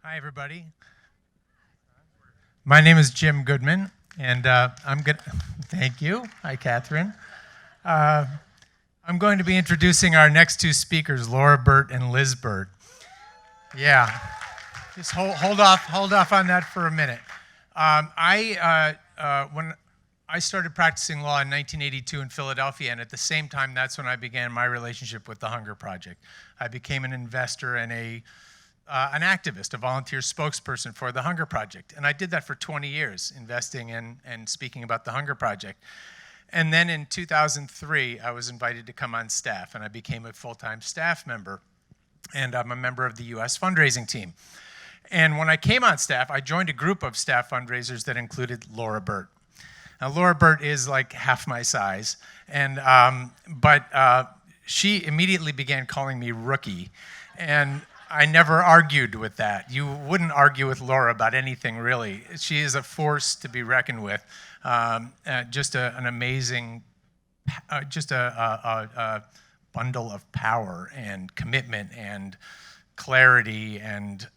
Hi, everybody. My name is Jim Goodman, and I'm good. Thank you. Hi, Catherine. Uh, I'm going to be introducing our next two speakers, Laura Burt and Liz Burt. Yeah, just hold off on that for a minute. When I started practicing law in 1982 in Philadelphia, and at the same time, that's when I began my relationship with the Hunger Project. I became an investor and an activist, a volunteer spokesperson for the Hunger Project. And I did that for 20 years, investing in and speaking about the Hunger Project. And then in 2003, I was invited to come on staff, and I became a full-time staff member. And I'm a member of the U.S. fundraising team. And when I came on staff, I joined a group of staff fundraisers that included Laura Burt. Now, Laura Burt is like half my size, but she immediately began calling me rookie. And I never argued with that. You wouldn't argue with Laura about anything, really. She is a force to be reckoned with. Just an amazing, just a bundle of power and commitment and clarity and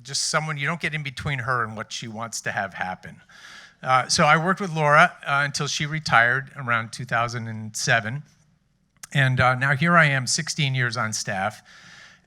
just someone, you don't get in between her and what she wants to have happen. So I worked with Laura until she retired around 2007. And now here I am, 16 years on staff.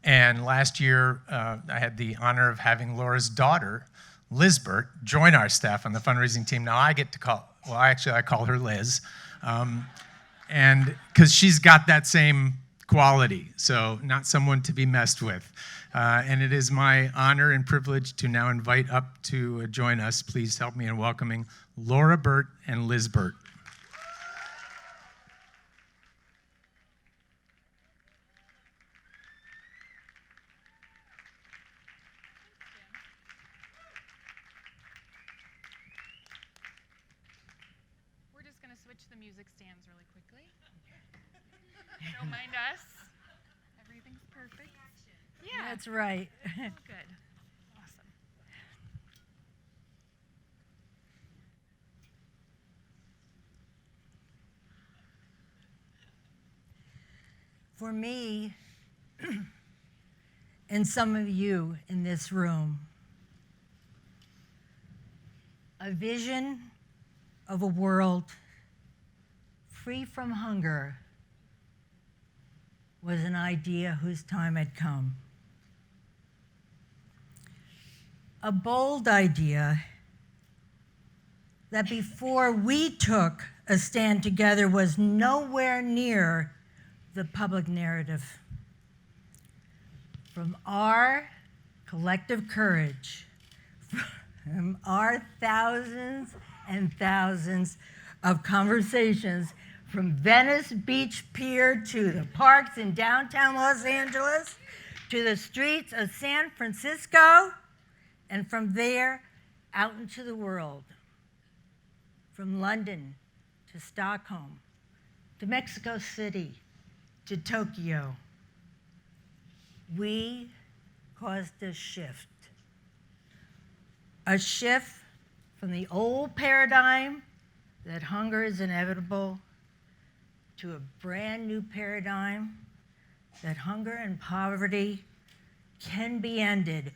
And last year, I had the honor of having Laura's daughter, Liz Burt, join our staff on the fundraising team. Now I get to I call her Liz. And because she's got that same quality, so not someone to be messed with. And it is my honor and privilege to now invite up to join us. Please help me in welcoming Laura Burt and Liz Burt. We're just going to switch the music stands really quickly. Don't mind us. Everything's perfect. Yeah. That's right. Oh, good. Awesome. For me, and some of you in this room, a vision of a world free from hunger was an idea whose time had come. A bold idea that before we took a stand together was nowhere near the public narrative. From our collective courage, from our thousands and thousands of conversations, from Venice Beach Pier to the parks in downtown Los Angeles, to the streets of San Francisco, and from there out into the world, from London to Stockholm, to Mexico City, to Tokyo, we caused a shift from the old paradigm that hunger is inevitable to a brand new paradigm that hunger and poverty can be ended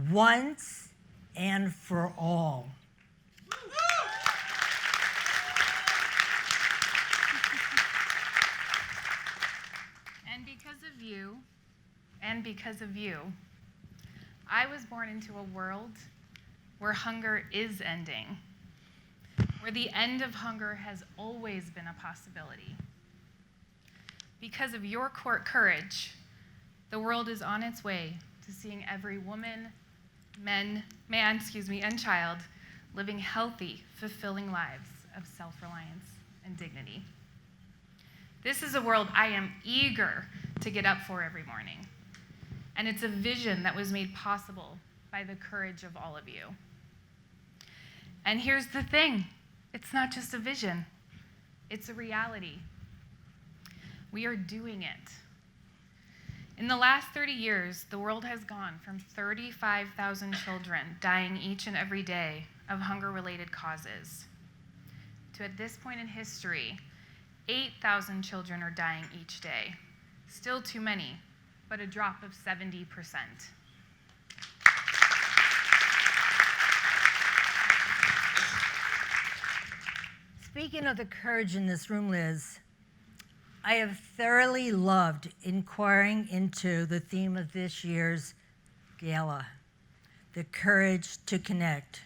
once and for all. And because of you, I was born into a world where hunger is ending, where the end of hunger has always been a possibility. Because of your courage, the world is on its way to seeing every woman, man, and child living healthy, fulfilling lives of self-reliance and dignity. This is a world I am eager to get up for every morning. And it's a vision that was made possible by the courage of all of you. And here's the thing, it's not just a vision, it's a reality. We are doing it. In the last 30 years, the world has gone from 35,000 children dying each and every day of hunger-related causes to, at this point in history, 8,000 children are dying each day. Still too many, but a drop of 70%. speaking of the courage in this room, Liz, I have thoroughly loved inquiring into the theme of this year's gala, the courage to connect.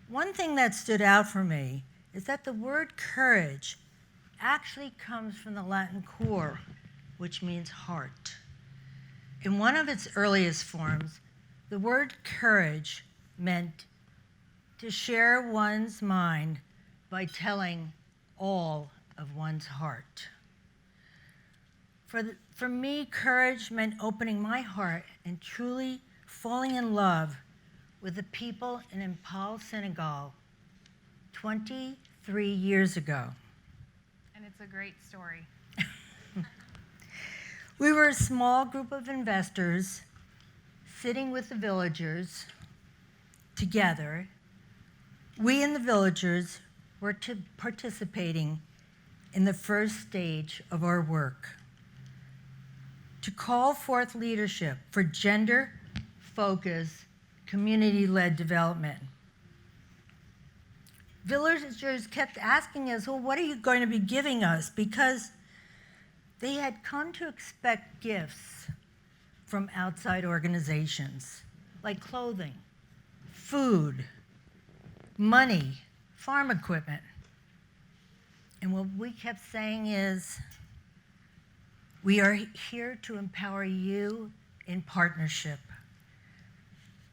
One thing that stood out for me is that the word courage actually comes from the Latin cor, which means heart. In one of its earliest forms, the word courage meant to share one's mind by telling all of one's heart. For me, courage meant opening my heart and truly falling in love with the people in Impal, Senegal, 23 years ago. And it's a great story. We were a small group of investors sitting with the villagers together. We and the villagers were participating in the first stage of our work to call forth leadership for gender-focused, community-led development. Villagers kept asking us, well, what are you going to be giving us? Because they had come to expect gifts from outside organizations, like clothing, food, money, farm equipment. And what we kept saying is, we are here to empower you in partnership,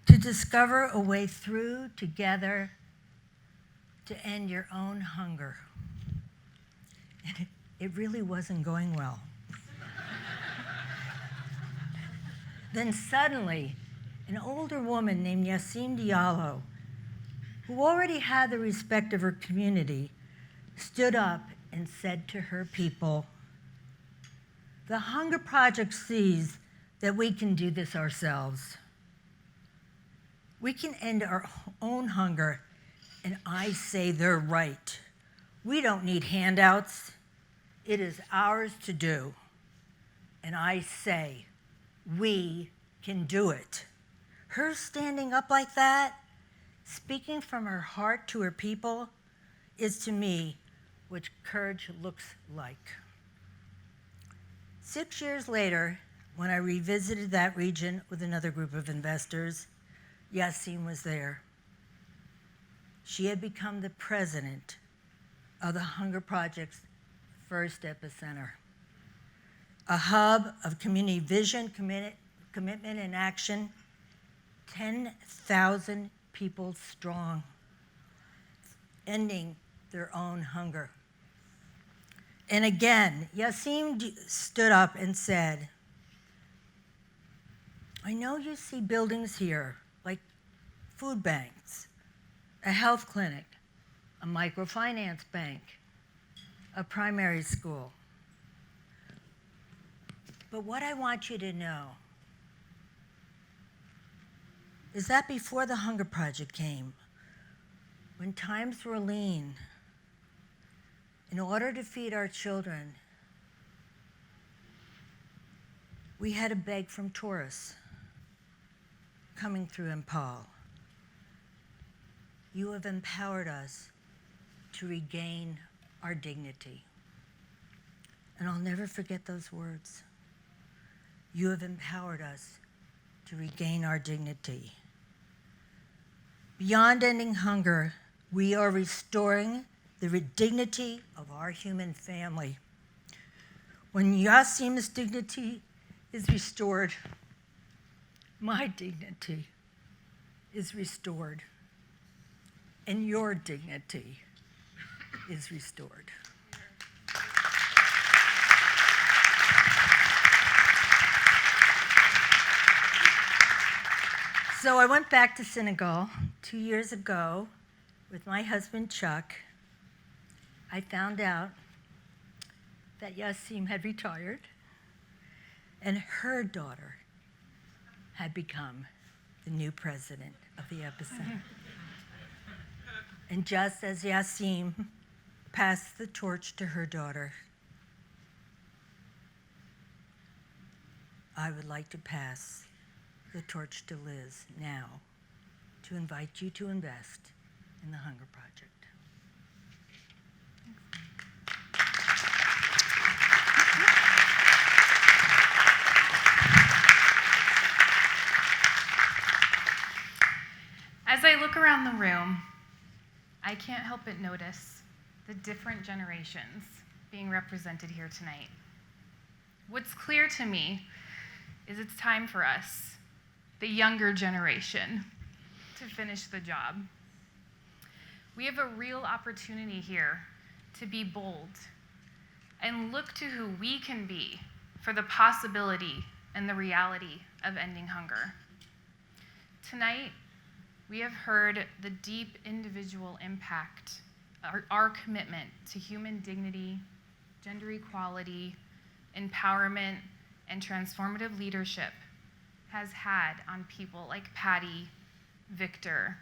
to discover a way through together to end your own hunger. And it really wasn't going well. Then suddenly, an older woman named Yassim Diallo, who already had the respect of her community, stood up and said to her people, "The Hunger Project sees that we can do this ourselves. We can end our own hunger, and I say they're right. We don't need handouts. It is ours to do. And I say, we can do it." Her standing up like that, speaking from her heart to her people, is to me what courage looks like. 6 years later, when I revisited that region with another group of investors, Yassim was there. She had become the president of the Hunger Project's first epicenter, a hub of community vision, commitment, and action, 10,000 people strong, ending their own hunger. And again, Yassim stood up and said, "I know you see buildings here, like food banks, a health clinic, a microfinance bank, a primary school. But what I want you to know is that before the Hunger Project came, when times were lean, in order to feed our children, we had to beg from tourists coming through Impal. You have empowered us to regain our dignity." And I'll never forget those words. You have empowered us to regain our dignity. Beyond ending hunger, we are restoring the dignity of our human family. When Yassim's dignity is restored, my dignity is restored, and your dignity is restored. So I went back to Senegal 2 years ago with my husband, Chuck. I found out that Yassim had retired and her daughter had become the new president of the epicenter. And just as Yassim passed the torch to her daughter, I would like to pass the torch to Liz now to invite you to invest in the Hunger Project. look around the room, I can't help but notice the different generations being represented here tonight. What's clear to me is it's time for us, the younger generation, to finish the job. We have a real opportunity here to be bold and look to who we can be for the possibility and the reality of ending hunger. Tonight, we have heard the deep individual impact our commitment to human dignity, gender equality, empowerment, and transformative leadership has had on people like Patty, Victor,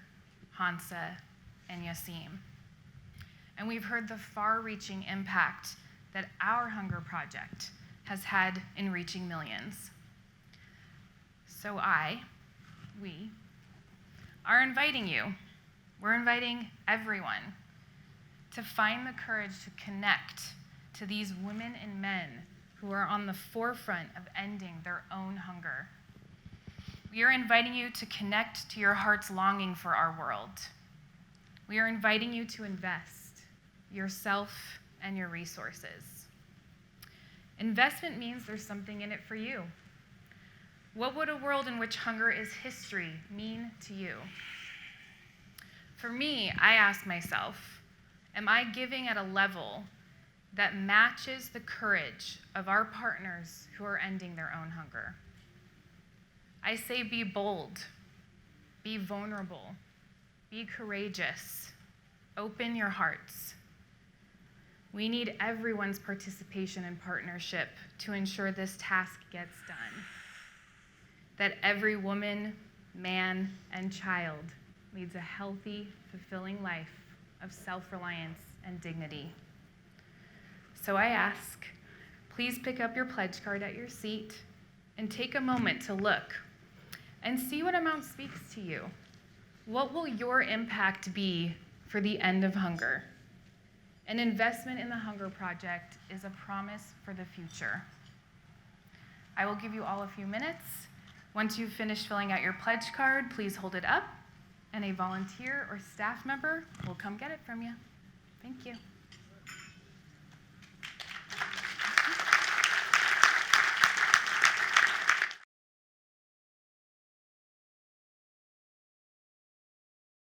Hansa, and Yasim. And we've heard the far-reaching impact that our Hunger Project has had in reaching millions. So we are inviting you, we're inviting everyone to find the courage to connect to these women and men who are on the forefront of ending their own hunger. We are inviting you to connect to your heart's longing for our world. We are inviting you to invest yourself and your resources. Investment means there's something in it for you. What would a world in which hunger is history mean to you? For me, I ask myself, am I giving at a level that matches the courage of our partners who are ending their own hunger? I say be bold, be vulnerable, be courageous, open your hearts. We need everyone's participation and partnership to ensure this task gets done. That every woman, man, and child leads a healthy, fulfilling life of self-reliance and dignity. So I ask, please pick up your pledge card at your seat and take a moment to look and see what amount speaks to you. What will your impact be for the end of hunger? An investment in the Hunger Project is a promise for the future. I will give you all a few minutes. Once you've finished filling out your pledge card, please hold it up, and a volunteer or staff member will come get it from you. Thank you.